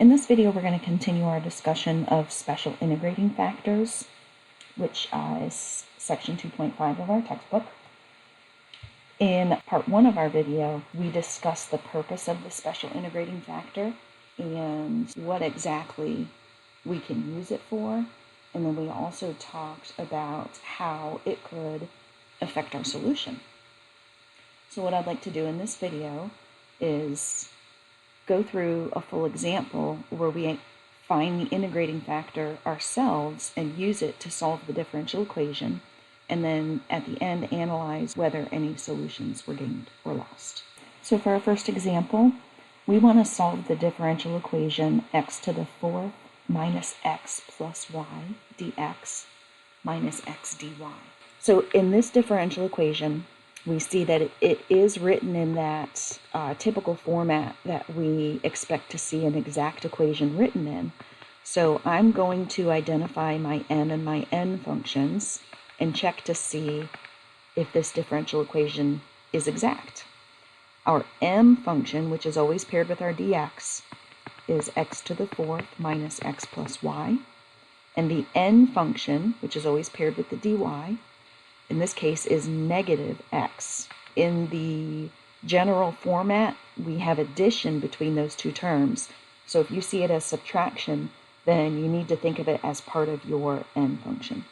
In this video, we're going to continue our discussion of special integrating factors, which is section 2.5 of our textbook. In part 1 of our video, we discussed the purpose of the special integrating factor and what exactly we can use it for. And then we also talked about how it could affect our solution. So what I'd like to do in this video is go through a full example where we find the integrating factor ourselves and use it to solve the differential equation, and then at the end analyze whether any solutions were gained or lost. So for our first example, we want to solve the differential equation x to the fourth minus x plus y dx minus x dy. So in this differential equation, we see that it is written in that typical format that we expect to see an exact equation written in. So I'm going to identify my m and my n functions and check to see if this differential equation is exact. Our m function, which is always paired with our dx, is x to the fourth minus x plus y. And the n function, which is always paired with the dy, in this case is negative x. In the general format, we have addition between those two terms. So if you see it as subtraction, then you need to think of it as part of your n function.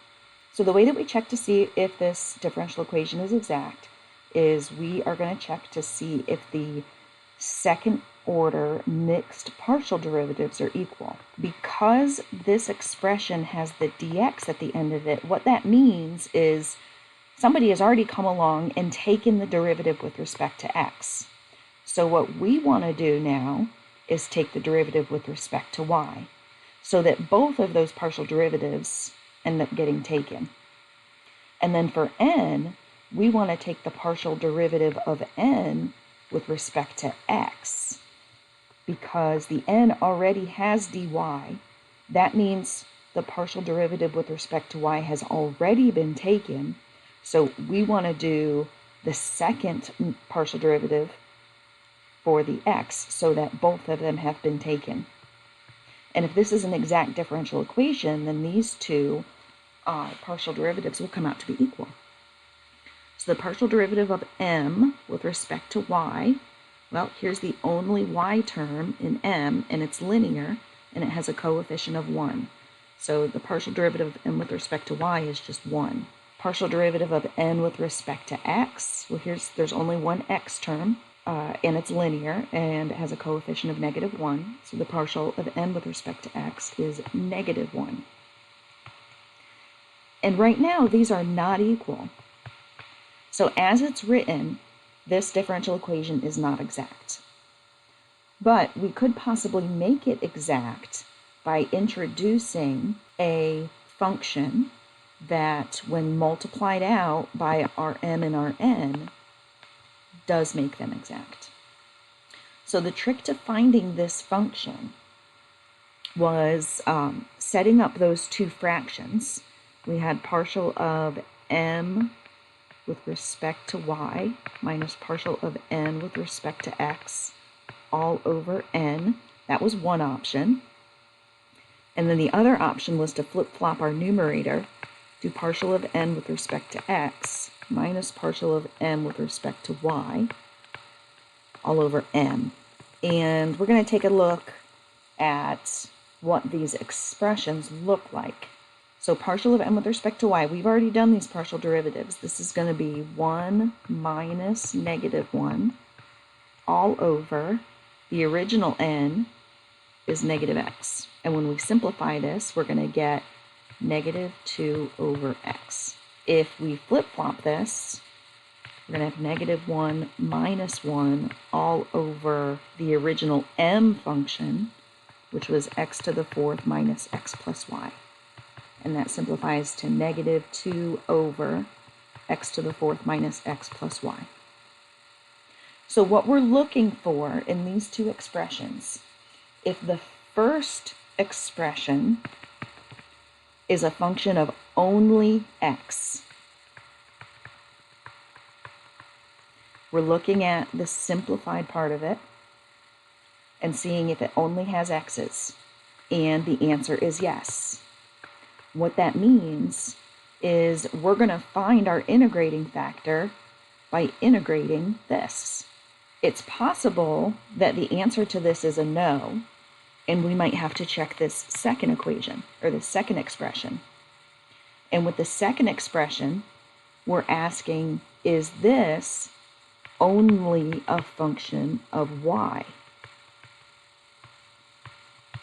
So the way that we check to see if this differential equation is exact is we are going to check to see if the second order mixed partial derivatives are equal. Because this expression has the dx at the end of it, what that means is somebody has already come along and taken the derivative with respect to x. So what we want to do now is take the derivative with respect to y, so that both of those partial derivatives end up getting taken. And then for n, we want to take the partial derivative of n with respect to x. Because the n already has dy, that means the partial derivative with respect to y has already been taken. So we want to do the second partial derivative for the x so that both of them have been taken. And if this is an exact differential equation, then these two partial derivatives will come out to be equal. So the partial derivative of m with respect to y, well, here's the only y term in m, and it's linear, and it has a coefficient of 1. So the partial derivative of m with respect to y is just 1. Partial derivative of n with respect to x, well, there's only one x term, and it's linear, and it has a coefficient of -1. So the partial of n with respect to x is -1. And right now, these are not equal. So as it's written, this differential equation is not exact. But we could possibly make it exact by introducing a function that, when multiplied out by our m and our n, does make them exact. So the trick to finding this function was setting up those two fractions. We had partial of m with respect to y minus partial of n with respect to x all over n. That was one option. And then the other option was to flip-flop our numerator, do partial of n with respect to x minus partial of m with respect to y all over m. And we're going to take a look at what these expressions look like. So partial of m with respect to y, we've already done these partial derivatives. This is going to be 1 minus -1 all over the original n is -x. And when we simplify this, we're going to get -2 over x. If we flip-flop this, we're going to have -1 minus 1 all over the original m function, which was x to the fourth minus x plus y. And that simplifies to -2 over x to the fourth minus x plus y. So what we're looking for in these two expressions, if the first expression is a function of only x, we're looking at the simplified part of it, and seeing if it only has x's. And the answer is yes. What that means is we're going to find our integrating factor by integrating this. It's possible that the answer to this is a no, and we might have to check this second equation, or the second expression. And with the second expression, we're asking, is this only a function of y?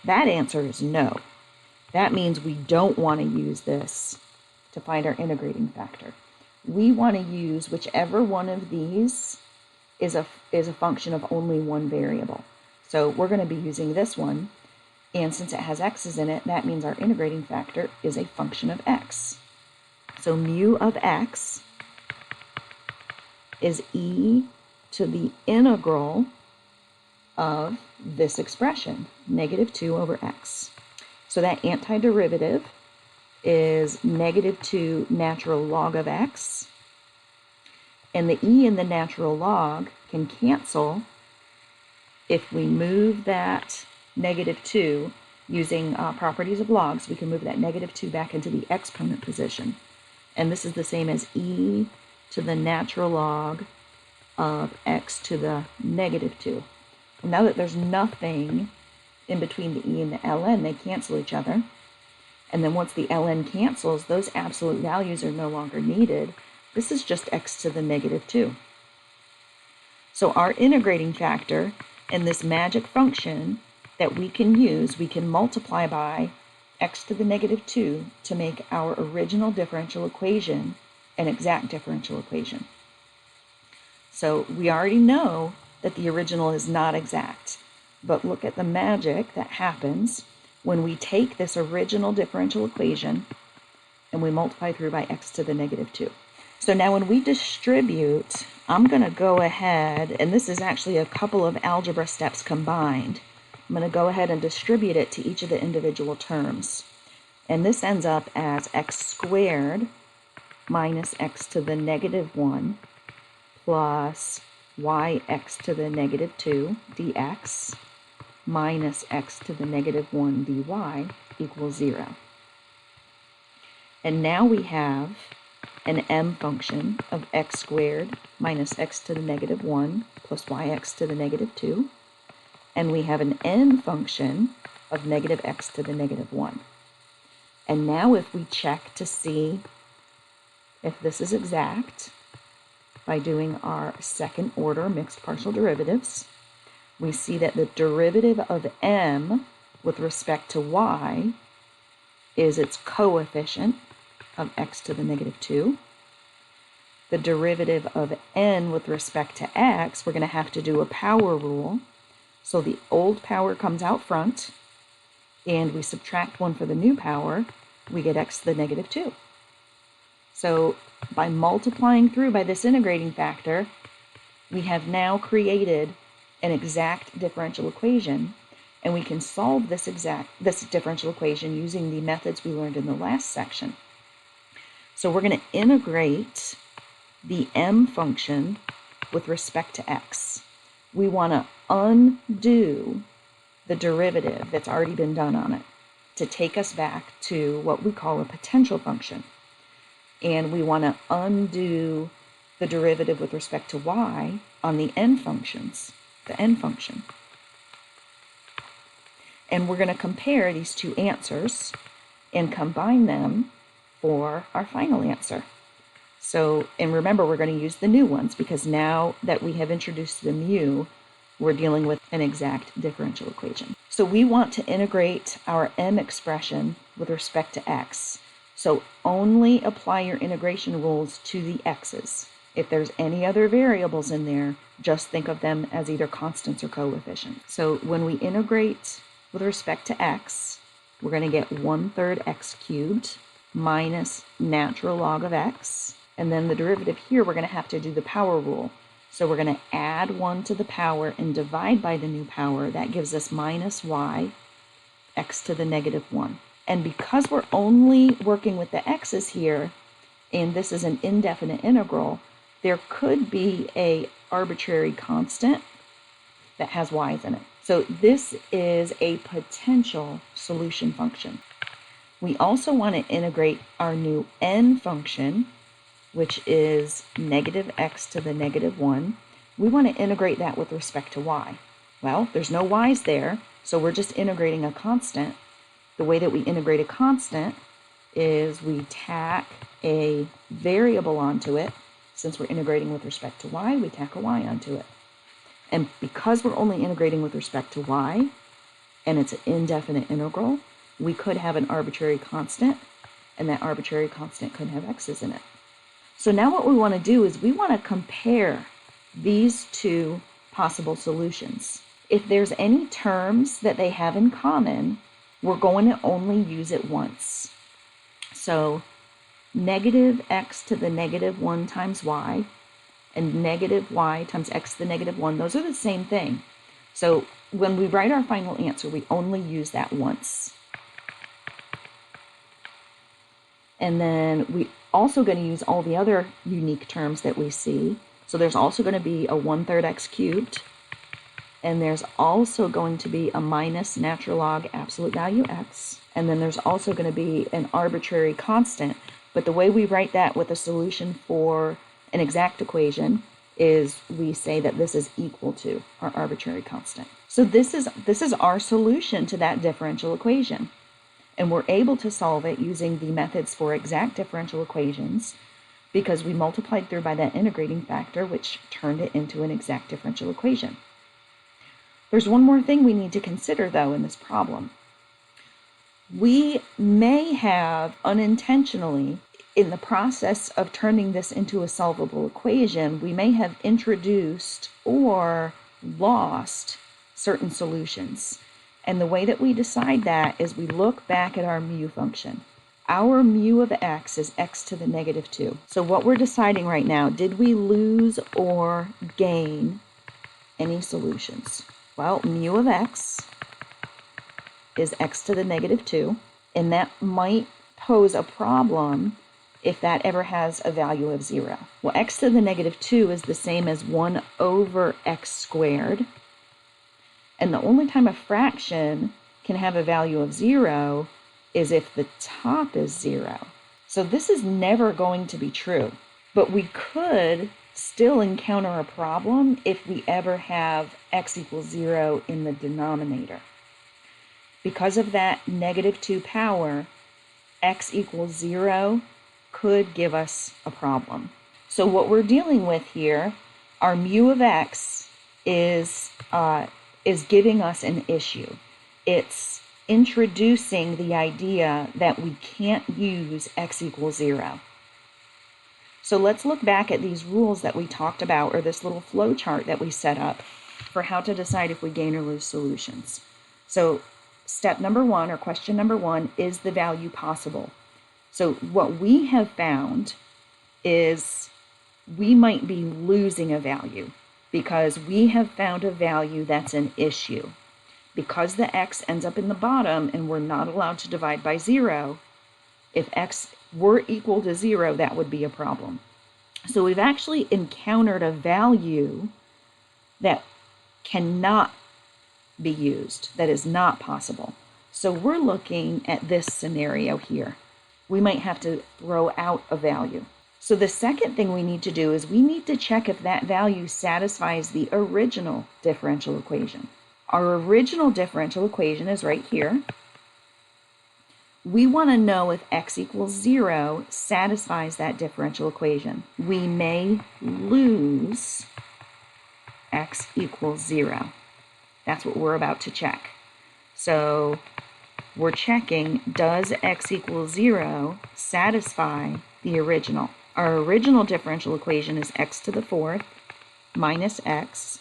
That answer is no. That means we don't want to use this to find our integrating factor. We want to use whichever one of these is a function of only one variable. So we're going to be using this one, and since it has x's in it, that means our integrating factor is a function of x. So mu of x is e to the integral of this expression, -2 over x. So that antiderivative is -2 natural log of x, and the e in the natural log can cancel if we move that -2 using properties of logs. We can move that -2 back into the exponent position, and this is the same as e to the natural log of x to the -2. Now that there's nothing in between the e and the ln, they cancel each other. And then once the ln cancels, those absolute values are no longer needed. This is just x to the -2. So our integrating factor in this magic function that we can use, we can multiply by x to the -2 to make our original differential equation an exact differential equation. So we already know that the original is not exact, but look at the magic that happens when we take this original differential equation and we multiply through by x to the -2. So now when we distribute, I'm going to go ahead, and this is actually a couple of algebra steps combined. I'm going to go ahead and distribute it to each of the individual terms. And this ends up as x squared minus x to the -1 plus yx to the -2 dx minus x to the -1 dy equals 0. And now we have an m function of x squared minus x to the -1 plus yx to the -2. And we have an n function of -x to the -1. And now if we check to see if this is exact, by doing our second order mixed partial derivatives, we see that the derivative of m with respect to y is its coefficient of x to the -2. The derivative of n with respect to x, we're going to have to do a power rule. So the old power comes out front, and we subtract 1 for the new power, we get x to the -2. So by multiplying through by this integrating factor, we have now created an exact differential equation, and we can solve this differential equation using the methods we learned in the last section. So we're going to integrate the m function with respect to x. We want to undo the derivative that's already been done on it to take us back to what we call a potential function. And we want to undo the derivative with respect to y on the n functions, the n function. And we're going to compare these two answers and combine them for our final answer. So, and remember, we're going to use the new ones because now that we have introduced the mu, we're dealing with an exact differential equation. So we want to integrate our m expression with respect to x. So only apply your integration rules to the x's. If there's any other variables in there, just think of them as either constants or coefficients. So when we integrate with respect to x, we're going to get 1/3 x cubed minus natural log of x. And then the derivative here, we're going to have to do the power rule. So we're going to add 1 to the power and divide by the new power. That gives us minus y x to the -1. And because we're only working with the x's here, and this is an indefinite integral, there could be an arbitrary constant that has y's in it. So this is a potential solution function. We also want to integrate our new n function, which is negative x to the negative 1. We want to integrate that with respect to y. Well, there's no y's there, so we're just integrating a constant. The way that we integrate a constant is we tack a variable onto it. Since we're integrating with respect to y, we tack a y onto it. And because we're only integrating with respect to y, and it's an indefinite integral, we could have an arbitrary constant, and that arbitrary constant could have x's in it. So now what we want to do is we want to compare these two possible solutions. If there's any terms that they have in common, we're going to only use it once. So negative x to the negative 1 times y and negative y times x to the negative 1, those are the same thing. So when we write our final answer, we only use that once. And then we also going to use all the other unique terms that we see. So there's also going to be a 1/3 x cubed, and there's also going to be a minus natural log absolute value x, and then there's also going to be an arbitrary constant. But the way we write that with a solution for an exact equation is we say that this is equal to our arbitrary constant. So this is our solution to that differential equation. And we're able to solve it using the methods for exact differential equations because we multiplied through by that integrating factor, which turned it into an exact differential equation. There's one more thing we need to consider, though, in this problem. We may have unintentionally, in the process of turning this into a solvable equation, we may have introduced or lost certain solutions. And the way that we decide that is we look back at our mu function. Our mu of x is x to the negative 2. So what we're deciding right now, did we lose or gain any solutions? Well, mu of x is x to the negative 2, and that might pose a problem if that ever has a value of 0. Well, x to the negative 2 is the same as 1 over x squared. And the only time a fraction can have a value of 0 is if the top is 0. So this is never going to be true. But we could still encounter a problem if we ever have x equals 0 in the denominator. Because of that negative 2 power, x equals 0 could give us a problem. So what we're dealing with here, our mu of x is giving us an issue. It's introducing the idea that we can't use x equals 0. So let's look back at these rules that we talked about, or this little flow chart that we set up for how to decide if we gain or lose solutions. So step number 1, or question number 1, is the value possible? So what we have found is we might be losing a value because we have found a value that's an issue. Because the x ends up in the bottom and we're not allowed to divide by 0, if x were equal to 0, that would be a problem. So we've actually encountered a value that cannot be used, that is not possible. So we're looking at this scenario here. We might have to throw out a value. So the second thing we need to do is we need to check if that value satisfies the original differential equation. Our original differential equation is right here. We want to know if x equals 0 satisfies that differential equation. We may lose x equals 0. That's what we're about to check. So we're checking, does x equals 0 satisfy the original? Our original differential equation is x to the 4th minus x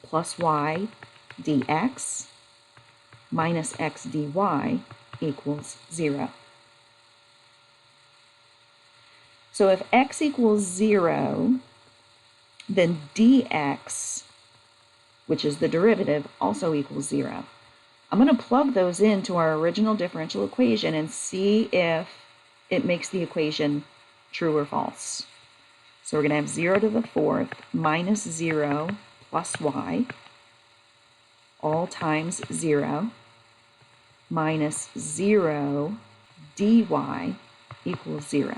plus y dx minus x dy equals 0. So if x equals 0, then dx, which is the derivative, also equals 0. I'm going to plug those into our original differential equation and see if it makes the equation true or false. So we're going to have 0 to the 4th minus 0 plus y all times 0 minus 0 dy equals 0.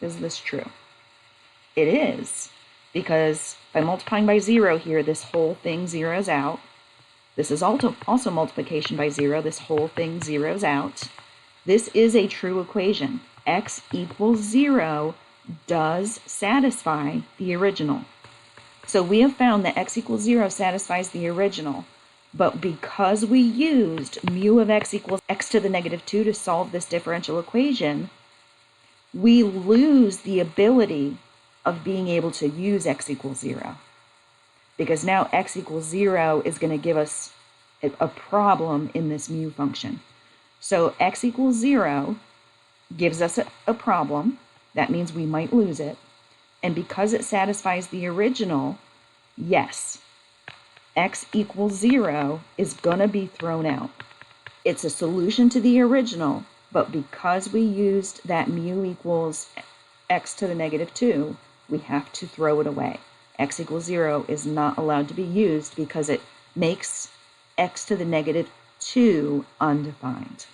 Is this true? It is, because by multiplying by 0 here, this whole thing zeroes out. This is also multiplication by 0. This whole thing zeroes out. This is a true equation. X equals 0 does satisfy the original. So we have found that x equals 0 satisfies the original. But because we used mu of x equals x to the negative 2 to solve this differential equation, we lose the ability of being able to use x equals 0. Because now x equals 0 is going to give us a problem in this mu function. So x equals 0 gives us a problem. That means we might lose it. And because it satisfies the original, yes, x equals 0 is going to be thrown out. It's a solution to the original, but because we used that mu equals x to the negative 2, we have to throw it away. X equals 0 is not allowed to be used because it makes x to the negative 2 undefined.